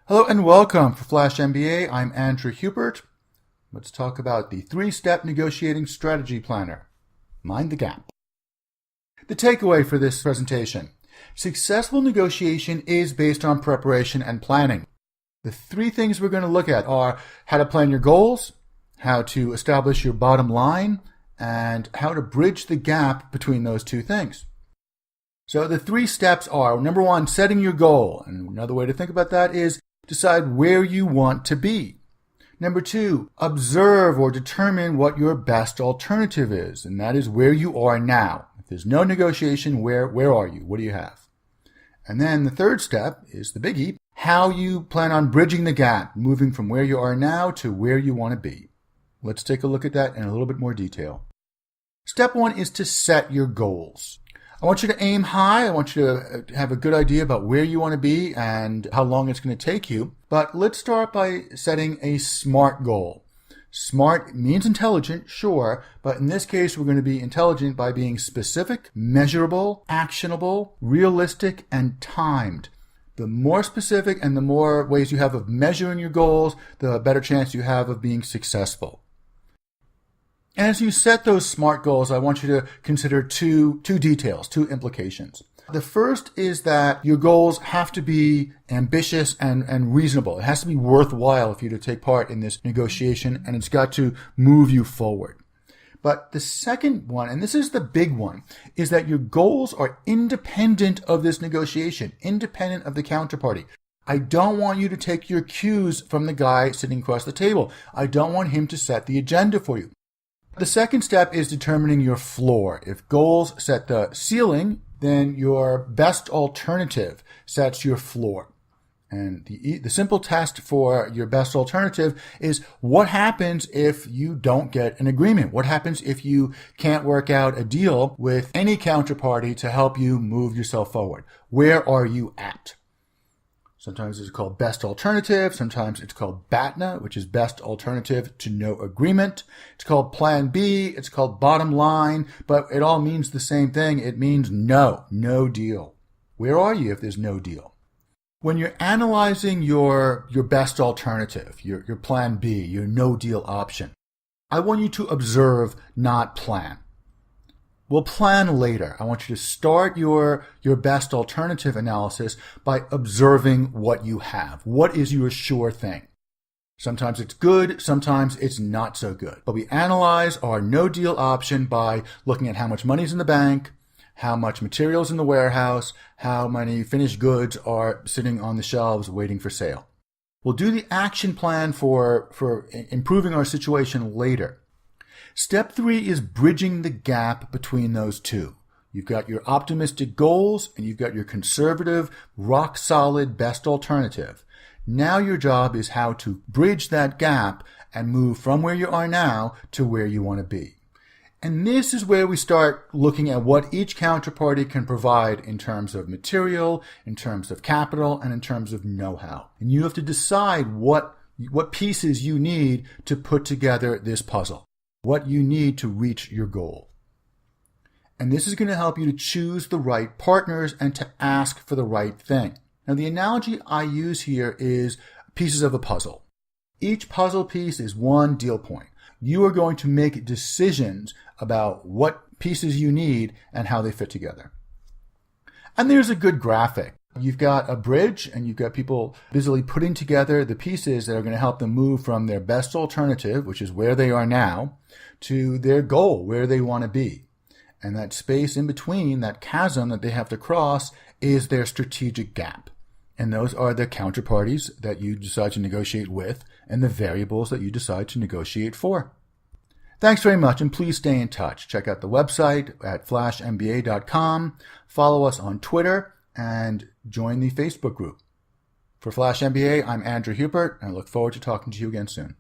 Hello and welcome for Flash MBA. I'm Andrew Hubert. Let's talk about the three-step negotiating strategy planner. Mind the gap. The takeaway for this presentation. Successful negotiation is based on preparation and planning. The three things we're going to look at are how to plan your goals, how to establish your bottom line, and how to bridge the gap between those two things. So the three steps are, number one, setting your goal. And another way to think about that is decide where you want to be. Number two, observe or determine what your best alternative is, and that is where you are now. If there's no negotiation, where are you? What do you have? And then the third step is the biggie, how you plan on bridging the gap, moving from where you are now to where you want to be. Let's take a look at that in a little bit more detail. Step one is to set your goals. I want you to aim high. I want you to have a good idea about where you want to be and how long it's going to take you. But let's start by setting a SMART goal. SMART means intelligent, sure, but in this case, we're going to be intelligent by being specific, measurable, actionable, realistic, and timed. The more specific and the more ways you have of measuring your goals, the better chance you have of being successful. As you set those SMART goals, I want you to consider two details, two implications. The first is that your goals have to be ambitious and reasonable. It has to be worthwhile for you to take part in this negotiation, and it's got to move you forward. But the second one, and this is the big one, is that your goals are independent of this negotiation, independent of the counterparty. I don't want you to take your cues from the guy sitting across the table. I don't want him to set the agenda for you. The second step is determining your floor. If goals set the ceiling, then your best alternative sets your floor. And the simple test for your best alternative is what happens if you don't get an agreement? What happens if you can't work out a deal with any counterparty to help you move yourself forward? Where are you at? Sometimes it's called best alternative. Sometimes it's called BATNA, which is best alternative to no agreement. It's called plan B. It's called bottom line, but it all means the same thing. It means no deal. Where are you if there's no deal? When you're analyzing your best alternative, your plan B, your no deal option, I want you to observe, not plan. We'll plan later. I want you to start your best alternative analysis by observing what you have. What is your sure thing? Sometimes it's good, sometimes it's not so good. But we analyze our no deal option by looking at how much money's in the bank, how much material's in the warehouse, how many finished goods are sitting on the shelves waiting for sale. We'll do the action plan for improving our situation later. Step three is bridging the gap between those two. You've got your optimistic goals and you've got your conservative, rock-solid best alternative. Now your job is how to bridge that gap and move from where you are now to where you want to be. And this is where we start looking at what each counterparty can provide in terms of material, in terms of capital, and in terms of know-how. And you have to decide what pieces you need to put together this puzzle. What you need to reach your goal. And this is going to help you to choose the right partners and to ask for the right thing. Now, the analogy I use here is pieces of a puzzle. Each puzzle piece is one deal point. You are going to make decisions about what pieces you need and how they fit together. And there's a good graphic. You've got a bridge and you've got people busily putting together the pieces that are going to help them move from their best alternative, which is where they are now, to their goal, where they want to be. And that space in between, that chasm that they have to cross, is their strategic gap. And those are the counterparties that you decide to negotiate with and the variables that you decide to negotiate for. Thanks very much, and please stay in touch. Check out the website at flashmba.com. Follow us on Twitter and join the Facebook group. For Flash MBA, I'm Andrew Hubert, and I look forward to talking to you again soon.